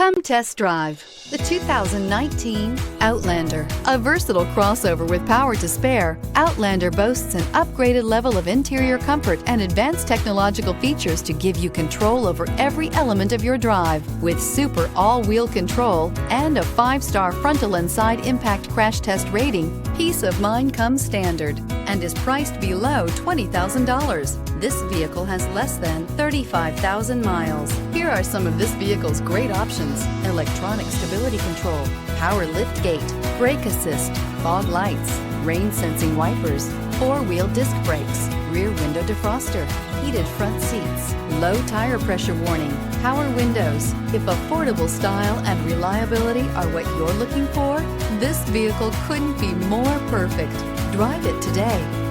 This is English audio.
Come test drive the 2019 Outlander. A versatile crossover with power to spare, Outlander boasts an upgraded level of interior comfort and advanced technological features to give you control over every element of your drive. With super all-wheel control and a 5-star frontal and side impact crash test rating, peace of mind comes standard and is priced below $20,000. This vehicle has less than 35,000 miles. Here are some of this vehicle's great options: electronic stability control, power lift gate, brake assist, fog lights, rain sensing wipers, 4-wheel disc brakes, rear window defroster, heated front seats, low tire pressure warning, power windows. If affordable style and reliability are what you're looking for, this vehicle couldn't be more perfect. Drive it today.